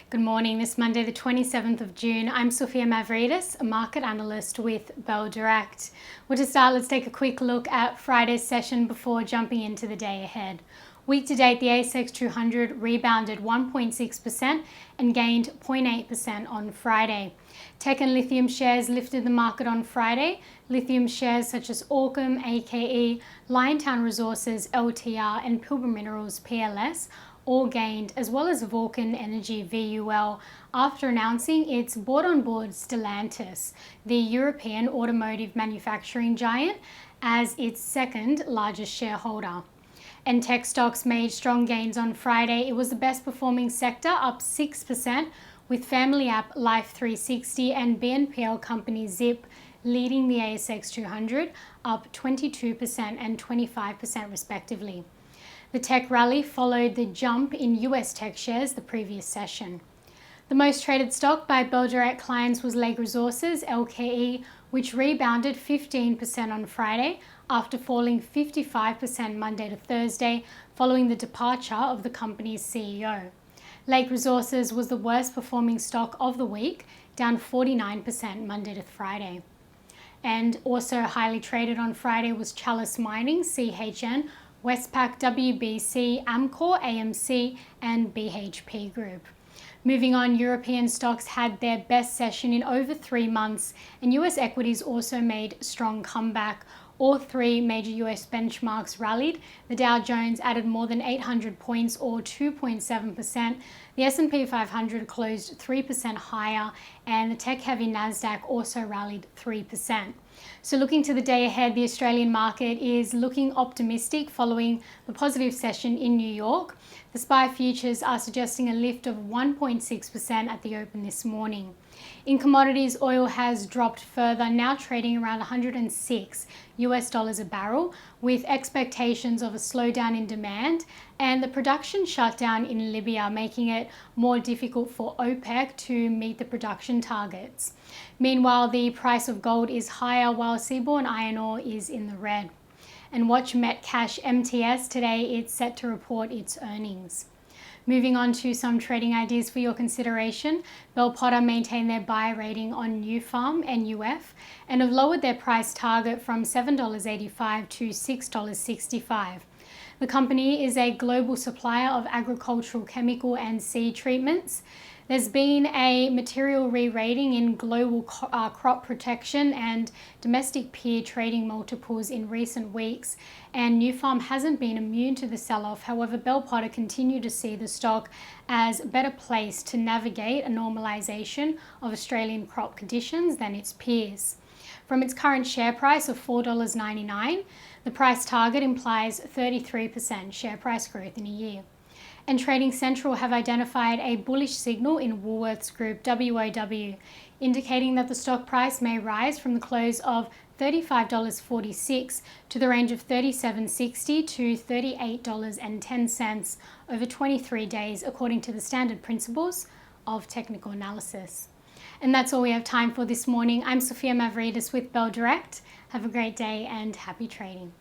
Good morning, this Monday the 27th of June. I'm Sophia Mavridis, a market analyst with Bell Direct. Well, to start, let's take a quick look at Friday's session before jumping into the day ahead. Week to date, the ASX 200 rebounded 1.6% and gained 0.8% on Friday. Tech and lithium shares lifted the market on Friday. Lithium shares such as Allkem, AKE, Liontown Resources, LTR and Pilbara Minerals, PLS, all gained, as well as Vulcan Energy, VUL, after announcing it's brought on board Stellantis, the European automotive manufacturing giant, as its second largest shareholder. And tech stocks made strong gains on Friday. It was the best performing sector, up 6%, with family app Life360 and BNPL company Zip leading the ASX 200, up 22% and 25% respectively. The tech rally followed the jump in US tech shares the previous session. The most traded stock by Bell Direct clients was Lake Resources, LKE, which rebounded 15% on Friday after falling 55% Monday to Thursday following the departure of the company's CEO. Lake Resources was the worst performing stock of the week, down 49% Monday to Friday. And also highly traded on Friday was Chalice Mining, CHN, Westpac, WBC, Amcor, AMC and BHP Group. Moving on, European stocks had their best session in over 3 months and US equities also made strong comeback. All three major US benchmarks rallied. The Dow Jones added more than 800 points or 2.7%. The S&P 500 closed 3% higher and the tech-heavy Nasdaq also rallied 3%. So looking to the day ahead, the Australian market is looking optimistic following the positive session in New York. The SPI futures are suggesting a lift of 1.6% at the open this morning. In commodities, oil has dropped further, now trading around $106 a barrel, with expectations of a slowdown in demand and the production shutdown in Libya, making it more difficult for OPEC to meet the production targets. Meanwhile, the price of gold is higher while seaborne iron ore is in the red. And watch Metcash MTS today, it's set to report its earnings. Moving on to some trading ideas for your consideration, Bell Potter maintained their buy rating on Nufarm NUF and have lowered their price target from $7.85 to $6.65. The company is a global supplier of agricultural chemical and seed treatments. There's been a material re-rating in global crop protection and domestic peer trading multiples in recent weeks, and Nufarm hasn't been immune to the sell-off. However, Bell Potter continue to see the stock as better placed to navigate a normalisation of Australian crop conditions than its peers. From its current share price of $4.99, the price target implies 33% share price growth in a year. And Trading Central have identified a bullish signal in Woolworths Group WOW, indicating that the stock price may rise from the close of $35.46 to the range of $37.60 to $38.10 over 23 days, according to the standard principles of technical analysis. And that's all we have time for this morning. I'm Sophia Mavridis with Bell Direct. Have a great day and happy trading.